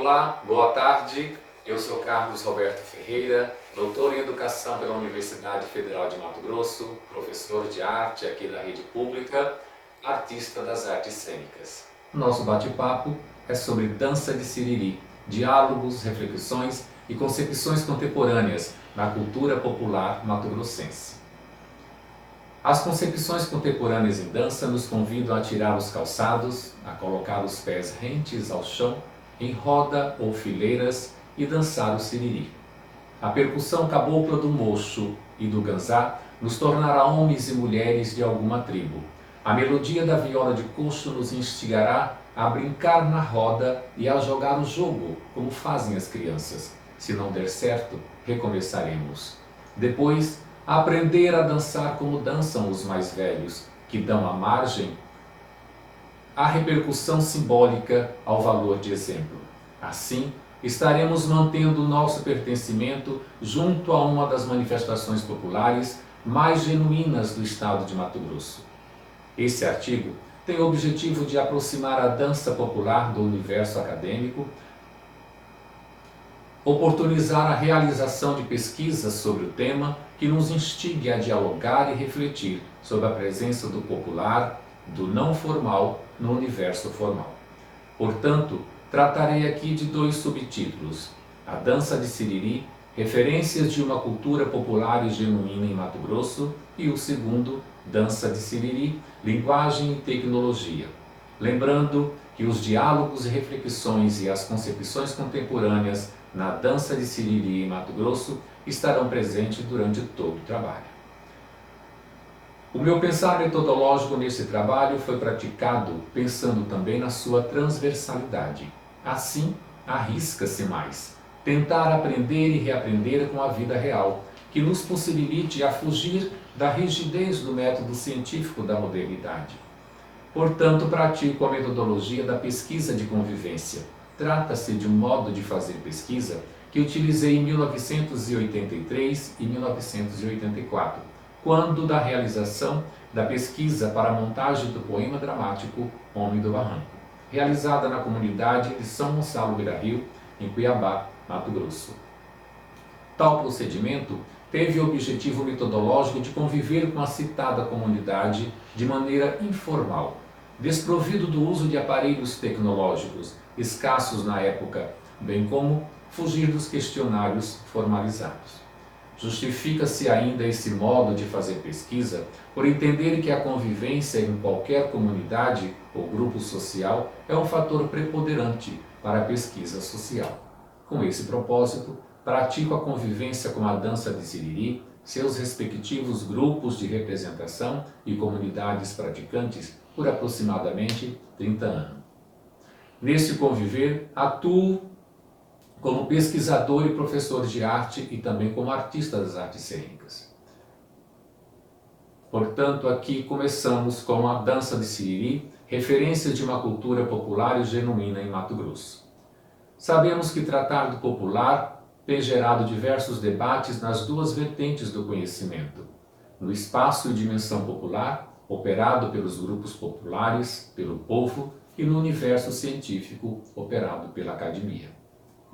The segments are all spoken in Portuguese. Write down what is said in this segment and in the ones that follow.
Olá, boa tarde. Eu sou Carlos Roberto Ferreira, doutor em Educação pela Universidade Federal de Mato Grosso, professor de arte aqui da rede pública, artista das artes cênicas. Nosso bate-papo é sobre dança de Siriri, diálogos, reflexões e concepções contemporâneas na cultura popular mato-grossense. As concepções contemporâneas em dança nos convidam a tirar os calçados, a colocar os pés rentes ao chão, em roda ou fileiras e dançar o siriri. A percussão cabocla do mocho e do ganzá nos tornará homens e mulheres de alguma tribo. A melodia da viola de coxo nos instigará a brincar na roda e a jogar o jogo, como fazem as crianças. Se não der certo, recomeçaremos. Depois, aprender a dançar como dançam os mais velhos, que dão a margem à repercussão simbólica ao valor de exemplo. Assim, estaremos mantendo nosso pertencimento junto a uma das manifestações populares mais genuínas do estado de Mato Grosso. Esse artigo tem o objetivo de aproximar a dança popular do universo acadêmico, oportunizar a realização de pesquisas sobre o tema que nos instigue a dialogar e refletir sobre a presença do popular, do não formal, no universo formal. Portanto, tratarei aqui de dois subtítulos: a dança de Siriri, referências de uma cultura popular e genuína em Mato Grosso, e o segundo, dança de Siriri, linguagem e tecnologia. Lembrando que os diálogos e reflexões e as concepções contemporâneas na dança de Siriri em Mato Grosso estarão presentes durante todo o trabalho. O meu pensar metodológico nesse trabalho foi praticado pensando também na sua transversalidade. Assim, arrisca-se mais. Tentar aprender e reaprender com a vida real, que nos possibilite a fugir da rigidez do método científico da modernidade. Portanto, pratico a metodologia da pesquisa de convivência. Trata-se de um modo de fazer pesquisa que utilizei em 1983 e 1984, quando da realização da pesquisa para a montagem do poema dramático Homem do Barranco, realizada na comunidade de São Gonçalo Beira-Rio, em Cuiabá, Mato Grosso. Tal procedimento teve o objetivo metodológico de conviver com a citada comunidade de maneira informal, desprovido do uso de aparelhos tecnológicos, escassos na época, bem como fugir dos questionários formalizados. Justifica-se ainda esse modo de fazer pesquisa por entender que a convivência em qualquer comunidade ou grupo social é um fator preponderante para a pesquisa social. Com esse propósito, pratico a convivência com a dança de Siriri, seus respectivos grupos de representação e comunidades praticantes por aproximadamente 30 anos. Nesse conviver, atuo como pesquisador e professor de arte e também como artista das artes cênicas. Portanto, aqui começamos com a dança de Siriri, referência de uma cultura popular e genuína em Mato Grosso. Sabemos que tratar do popular tem gerado diversos debates nas duas vertentes do conhecimento, no espaço e dimensão popular, operado pelos grupos populares, pelo povo, e no universo científico, operado pela academia.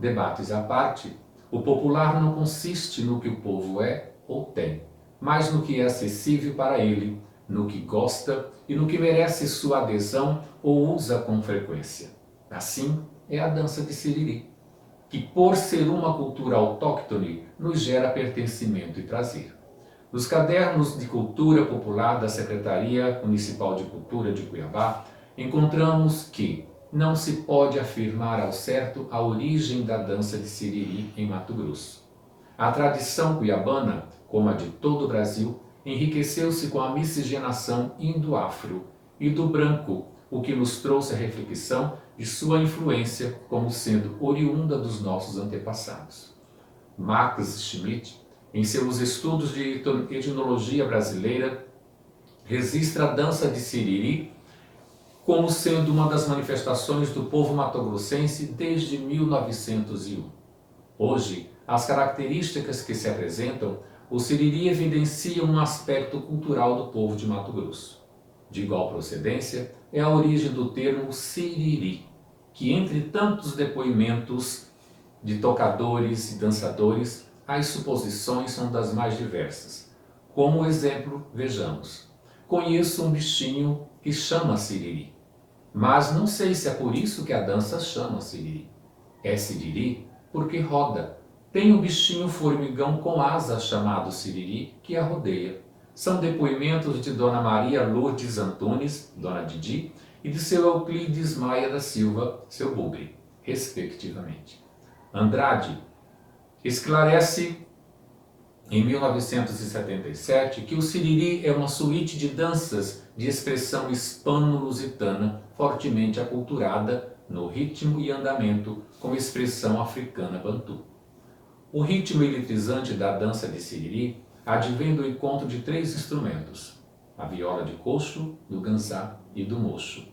Debates à parte, o popular não consiste no que o povo é ou tem, mas no que é acessível para ele, no que gosta e no que merece sua adesão ou usa com frequência. Assim é a dança de Siriri, que por ser uma cultura autóctone nos gera pertencimento e prazer. Nos cadernos de cultura popular da Secretaria Municipal de Cultura de Cuiabá, encontramos que não se pode afirmar ao certo a origem da dança de Siriri em Mato Grosso. A tradição cuiabana, como a de todo o Brasil, enriqueceu-se com a miscigenação indo-afro e do branco, o que nos trouxe a reflexão de sua influência como sendo oriunda dos nossos antepassados. Max Schmidt, em seus estudos de etnologia brasileira, registra a dança de Siriri como sendo uma das manifestações do povo mato-grossense desde 1901. Hoje, as características que se apresentam, o Siriri evidencia um aspecto cultural do povo de Mato Grosso. De igual procedência é a origem do termo Siriri, que entre tantos depoimentos de tocadores e dançadores, as suposições são das mais diversas. Como exemplo, vejamos. Conheço um bichinho que chama siriri, mas não sei se é por isso que a dança chama siriri. É siriri porque roda. Tem um bichinho formigão com asa chamado siriri que a rodeia. São depoimentos de Dona Maria Lourdes Antunes, Dona Didi, e de seu Euclides Maia da Silva, seu Bugre, respectivamente. Andrade esclarece em 1977 que o siriri é uma suíte de danças de expressão hispano-lusitana fortemente aculturada no ritmo e andamento com expressão africana bantu. O ritmo eletrizante da dança de siriri advém do encontro de 3 instrumentos, a viola de coxo, do ganzá e do mocho.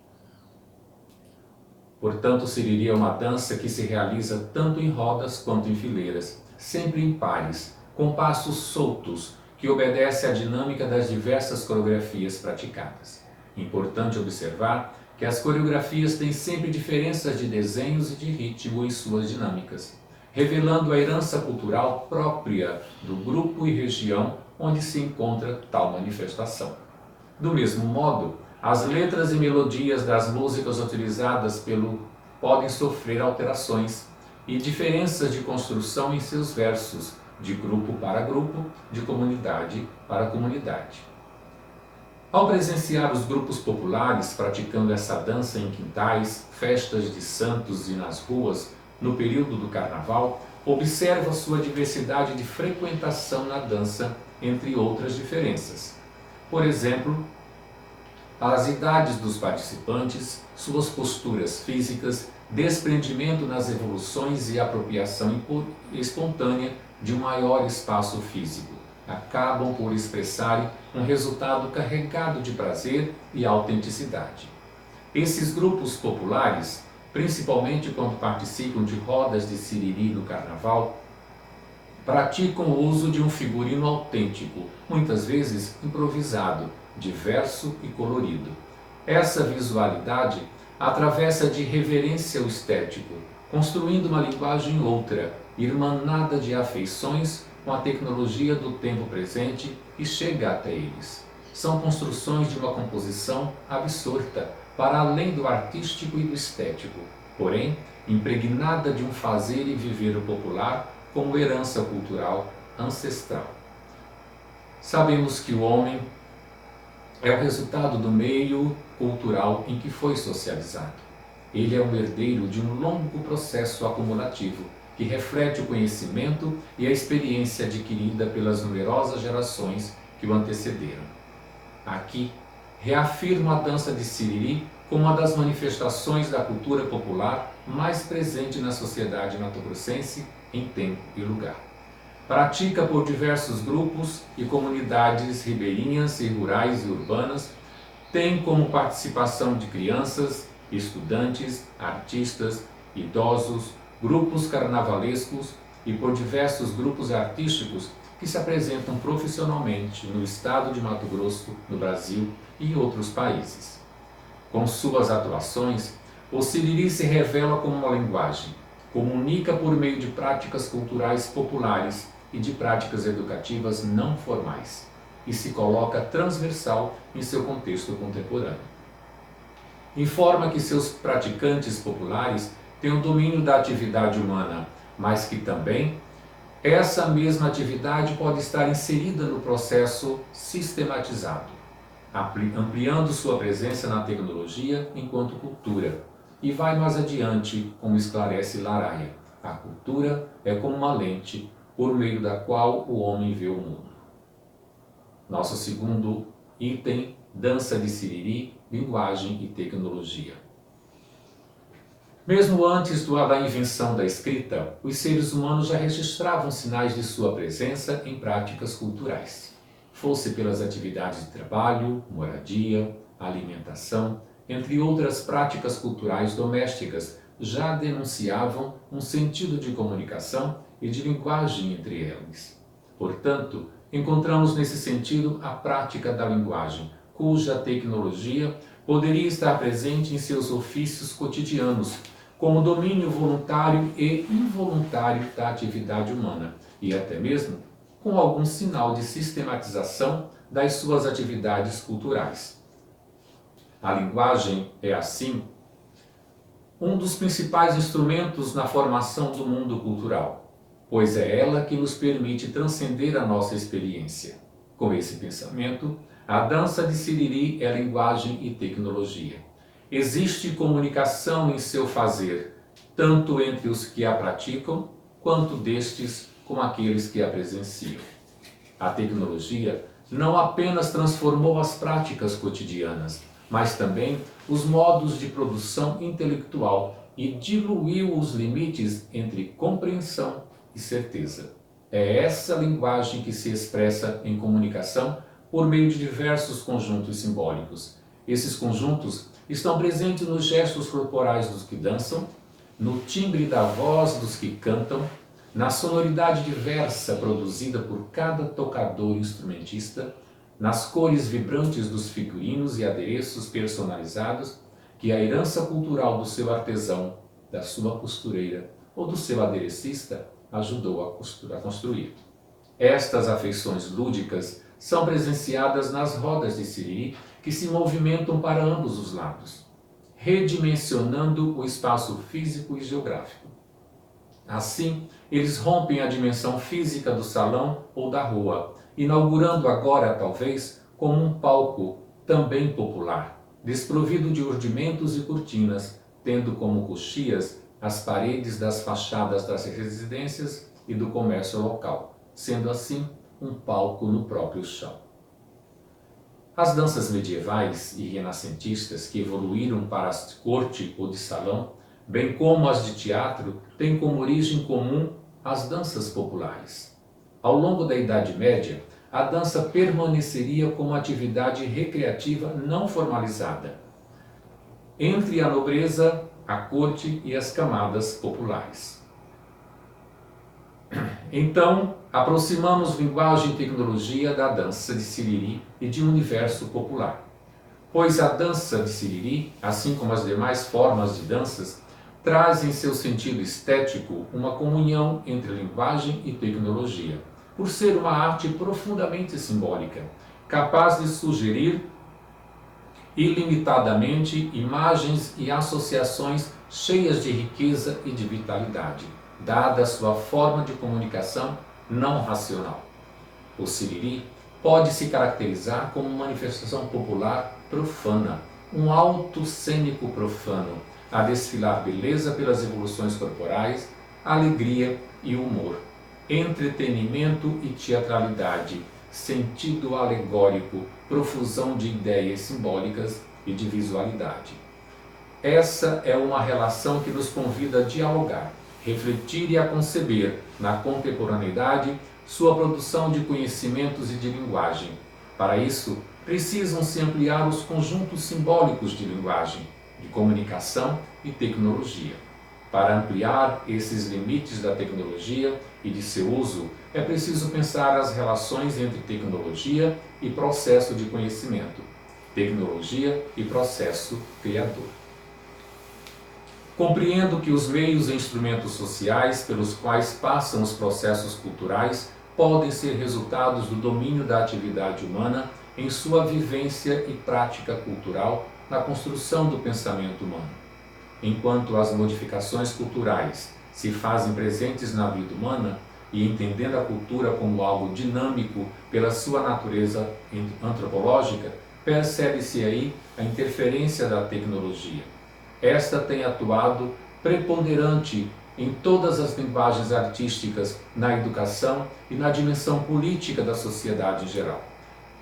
Portanto, o siriri é uma dança que se realiza tanto em rodas quanto em fileiras, sempre em pares, com passos soltos, que obedece à dinâmica das diversas coreografias praticadas. Importante observar que as coreografias têm sempre diferenças de desenhos e de ritmo em suas dinâmicas, revelando a herança cultural própria do grupo e região onde se encontra tal manifestação. Do mesmo modo, as letras e melodias das músicas utilizadas podem sofrer alterações e diferenças de construção em seus versos, de grupo para grupo, de comunidade para comunidade. Ao presenciar os grupos populares praticando essa dança em quintais, festas de santos e nas ruas, no período do carnaval, observa sua diversidade de frequentação na dança, entre outras diferenças. Por exemplo, as idades dos participantes, suas posturas físicas, desprendimento nas evoluções e apropriação espontânea de um maior espaço físico, acabam por expressarem um resultado carregado de prazer e autenticidade. Esses grupos populares, principalmente quando participam de rodas de siriri no carnaval, praticam o uso de um figurino autêntico, muitas vezes improvisado, diverso e colorido. Essa visualidade atravessa de reverência ao estético, construindo uma linguagem outra, irmanada de afeições com a tecnologia do tempo presente e chega até eles. São construções de uma composição absorta, para além do artístico e do estético, porém impregnada de um fazer e viver popular como herança cultural ancestral. Sabemos que o homem é o resultado do meio cultural em que foi socializado. Ele é um herdeiro de um longo processo acumulativo que reflete o conhecimento e a experiência adquirida pelas numerosas gerações que o antecederam. Aqui, reafirmo a dança de siriri como uma das manifestações da cultura popular mais presente na sociedade matogrossense em tempo e lugar. Pratica por diversos grupos e comunidades ribeirinhas e rurais e urbanas, tem como participação de crianças, estudantes, artistas, idosos, grupos carnavalescos e por diversos grupos artísticos que se apresentam profissionalmente no estado de Mato Grosso, no Brasil e em outros países. Com suas atuações, o siriri se revela como uma linguagem, comunica por meio de práticas culturais populares e de práticas educativas não formais, e se coloca transversal em seu contexto contemporâneo. Informa que seus praticantes populares têm o domínio da atividade humana, mas que também essa mesma atividade pode estar inserida no processo sistematizado, ampliando sua presença na tecnologia enquanto cultura. E vai mais adiante, como esclarece Laraia: a cultura é como uma lente por meio da qual o homem vê o mundo. Nosso segundo item, dança de siriri, linguagem e tecnologia. Mesmo antes da invenção da escrita, os seres humanos já registravam sinais de sua presença em práticas culturais, fosse pelas atividades de trabalho, moradia, alimentação, entre outras práticas culturais domésticas, já denunciavam um sentido de comunicação e de linguagem entre eles. Portanto, encontramos nesse sentido a prática da linguagem, cuja tecnologia poderia estar presente em seus ofícios cotidianos, como domínio voluntário e involuntário da atividade humana, e até mesmo com algum sinal de sistematização das suas atividades culturais. A linguagem é, assim, um dos principais instrumentos na formação do mundo cultural, pois é ela que nos permite transcender a nossa experiência. Com esse pensamento, a dança de Siriri é linguagem e tecnologia. Existe comunicação em seu fazer, tanto entre os que a praticam, quanto destes com aqueles que a presenciam. A tecnologia não apenas transformou as práticas cotidianas, mas também os modos de produção intelectual e diluiu os limites entre compreensão e certeza. É essa linguagem que se expressa em comunicação por meio de diversos conjuntos simbólicos. Esses conjuntos estão presentes nos gestos corporais dos que dançam, no timbre da voz dos que cantam, na sonoridade diversa produzida por cada tocador instrumentista, nas cores vibrantes dos figurinos e adereços personalizados que a herança cultural do seu artesão, da sua costureira ou do seu aderecista ajudou a construir. Estas afeições lúdicas são presenciadas nas rodas de Siriri, que se movimentam para ambos os lados, redimensionando o espaço físico e geográfico. Assim, eles rompem a dimensão física do salão ou da rua, inaugurando agora, talvez, como um palco também popular, desprovido de ordimentos e cortinas, tendo como coxias as paredes das fachadas das residências e do comércio local, sendo assim um palco no próprio chão. As danças medievais e renascentistas que evoluíram para a corte ou de salão, bem como as de teatro, têm como origem comum as danças populares. Ao longo da Idade Média, a dança permaneceria como atividade recreativa não formalizada entre a nobreza, a corte e as camadas populares. Então, aproximamos linguagem e tecnologia da dança de Siriri e de um universo popular. Pois a dança de Siriri, assim como as demais formas de danças, traz em seu sentido estético uma comunhão entre linguagem e tecnologia, por ser uma arte profundamente simbólica, capaz de sugerir ilimitadamente imagens e associações cheias de riqueza e de vitalidade, dada a sua forma de comunicação não racional. O Siriri pode se caracterizar como uma manifestação popular profana, um auto cênico profano, a desfilar beleza pelas evoluções corporais, alegria e humor, entretenimento e teatralidade, sentido alegórico, profusão de ideias simbólicas e de visualidade. Essa é uma relação que nos convida a dialogar, refletir e a conceber, na contemporaneidade, sua produção de conhecimentos e de linguagem. Para isso, precisam-se ampliar os conjuntos simbólicos de linguagem, de comunicação e tecnologia. Para ampliar esses limites da tecnologia e de seu uso, é preciso pensar as relações entre tecnologia e processo de conhecimento, tecnologia e processo criador. Compreendo que os meios e instrumentos sociais pelos quais passam os processos culturais podem ser resultados do domínio da atividade humana em sua vivência e prática cultural na construção do pensamento humano. Enquanto as modificações culturais se fazem presentes na vida humana e entendendo a cultura como algo dinâmico pela sua natureza antropológica, percebe-se aí a interferência da tecnologia. Esta tem atuado preponderante em todas as linguagens artísticas, na educação e na dimensão política da sociedade em geral.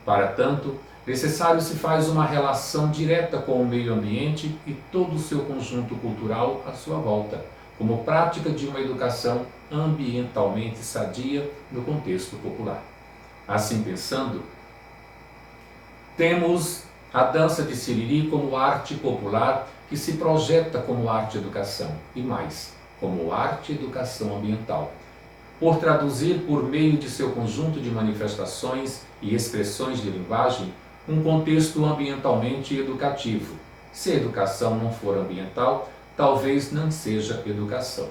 Para tanto, necessário se faz uma relação direta com o meio ambiente e todo o seu conjunto cultural à sua volta, como prática de uma educação ambientalmente sadia no contexto popular. Assim pensando, temos a dança de Siriri como arte popular que se projeta como arte-educação e mais, como arte-educação ambiental, por traduzir por meio de seu conjunto de manifestações e expressões de linguagem um contexto ambientalmente educativo. Se a educação não for ambiental, talvez não seja educação.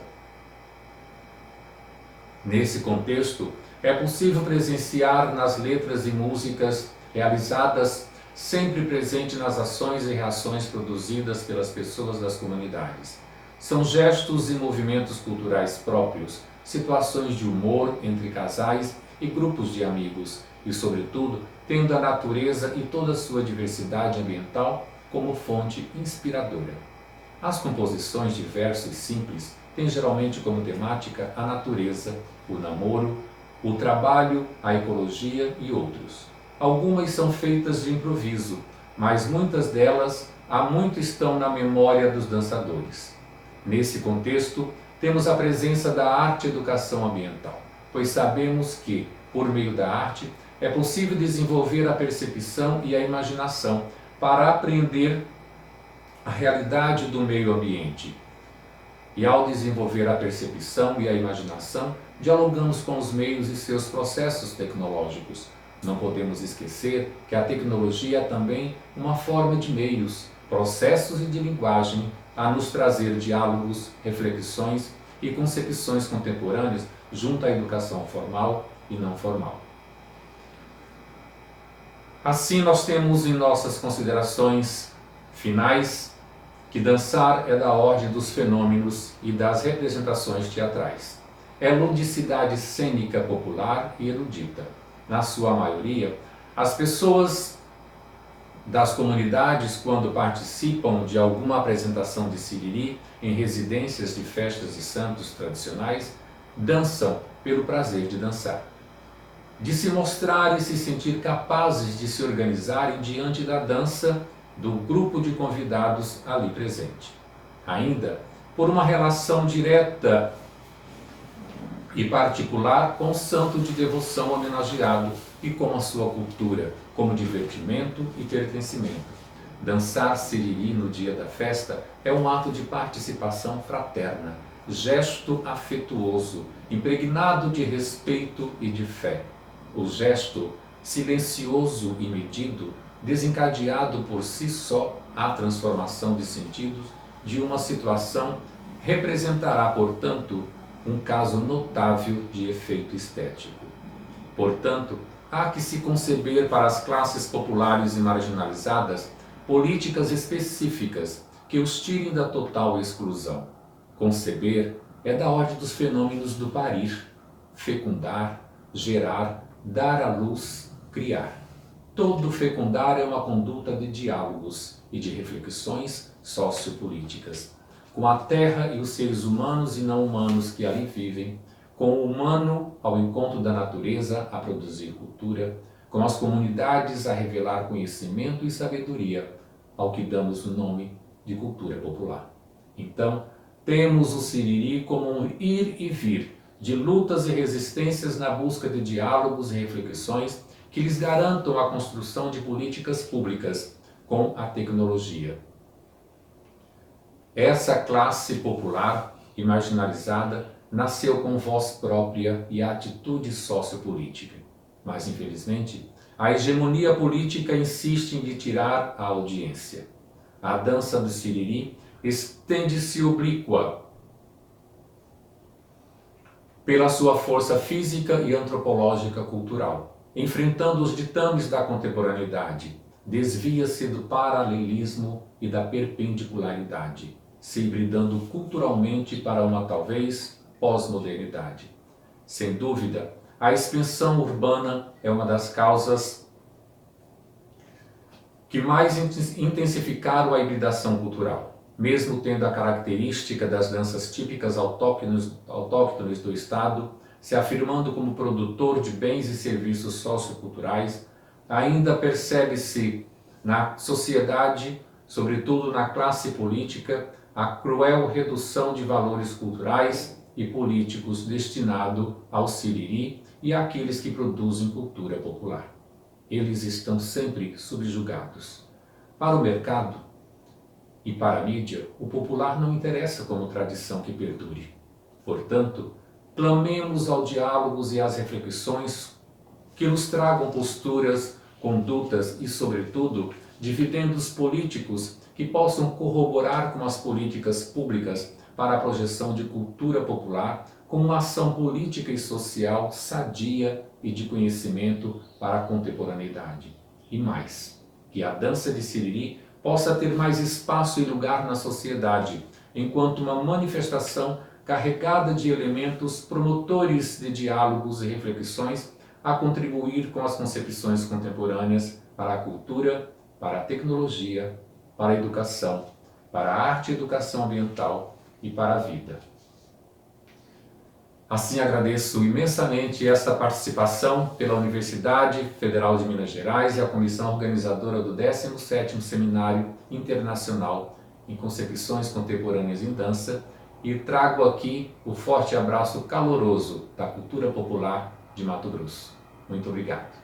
Nesse contexto, é possível presenciar nas letras e músicas realizadas sempre presente nas ações e reações produzidas pelas pessoas das comunidades. São gestos e movimentos culturais próprios, situações de humor entre casais e grupos de amigos, e, sobretudo, tendo a natureza e toda a sua diversidade ambiental como fonte inspiradora. As composições de versos simples têm geralmente como temática a natureza, o namoro, o trabalho, a ecologia e outros. Algumas são feitas de improviso, mas muitas delas há muito estão na memória dos dançadores. Nesse contexto, temos a presença da arte-educação ambiental, pois sabemos que, por meio da arte, é possível desenvolver a percepção e a imaginação para apreender a realidade do meio ambiente. E ao desenvolver a percepção e a imaginação, dialogamos com os meios e seus processos tecnológicos. Não podemos esquecer que a tecnologia é também uma forma de meios, processos e de linguagem a nos trazer diálogos, reflexões e concepções contemporâneas junto à educação formal e não formal. Assim, nós temos em nossas considerações finais que dançar é da ordem dos fenômenos e das representações teatrais. É ludicidade cênica popular e erudita. Na sua maioria, as pessoas das comunidades, quando participam de alguma apresentação de siriri em residências de festas de santos tradicionais, dançam pelo prazer de dançar, de se mostrar e se sentir capazes de se organizarem diante da dança do grupo de convidados ali presente. Ainda por uma relação direta e particular com o santo de devoção homenageado e com a sua cultura, como divertimento e pertencimento. Dançar siriri no dia da festa é um ato de participação fraterna, gesto afetuoso, impregnado de respeito e de fé. O gesto silencioso e medido, desencadeado por si só a transformação de sentidos de uma situação, representará, portanto, um caso notável de efeito estético. Portanto, há que se conceber para as classes populares e marginalizadas políticas específicas que os tirem da total exclusão. Conceber é da ordem dos fenômenos do parir, fecundar, gerar, dar à luz, criar. Todo fecundar é uma conduta de diálogos e de reflexões sociopolíticas, com a terra e os seres humanos e não humanos que ali vivem, com o humano ao encontro da natureza a produzir cultura, com as comunidades a revelar conhecimento e sabedoria, ao que damos o nome de cultura popular. Então, temos o siriri como um ir e vir de lutas e resistências na busca de diálogos e reflexões que lhes garantam a construção de políticas públicas com a tecnologia. Essa classe popular e marginalizada nasceu com voz própria e atitude sociopolítica. Mas, infelizmente, a hegemonia política insiste em lhe tirar a audiência. A dança do siriri estende-se oblíqua pela sua força física e antropológica cultural, enfrentando os ditames da contemporaneidade, desvia-se do paralelismo e da perpendicularidade, se hibridando culturalmente para uma talvez pós-modernidade. Sem dúvida, a expansão urbana é uma das causas que mais intensificaram a hibridação cultural. Mesmo tendo a característica das danças típicas autóctones do Estado, se afirmando como produtor de bens e serviços socioculturais, ainda percebe-se na sociedade, sobretudo na classe política, a cruel redução de valores culturais e políticos destinado ao siriri e àqueles que produzem cultura popular. Eles estão sempre subjugados. Para o mercado e para a mídia, o popular não interessa como tradição que perdure. Portanto, clamemos ao diálogos e às reflexões que nos tragam posturas, condutas e, sobretudo, dividendos políticos que possam corroborar com as políticas públicas para a projeção de cultura popular como uma ação política e social sadia e de conhecimento para a contemporaneidade. E mais, que a dança de Siriri possa ter mais espaço e lugar na sociedade, enquanto uma manifestação carregada de elementos promotores de diálogos e reflexões a contribuir com as concepções contemporâneas para a cultura, para a tecnologia, para a educação, para a arte e educação ambiental e para a vida. Assim, agradeço imensamente esta participação pela Universidade Federal de Minas Gerais e a comissão organizadora do 17º Seminário Internacional em Concepções Contemporâneas em Dança e trago aqui o forte abraço caloroso da cultura popular de Mato Grosso. Muito obrigado.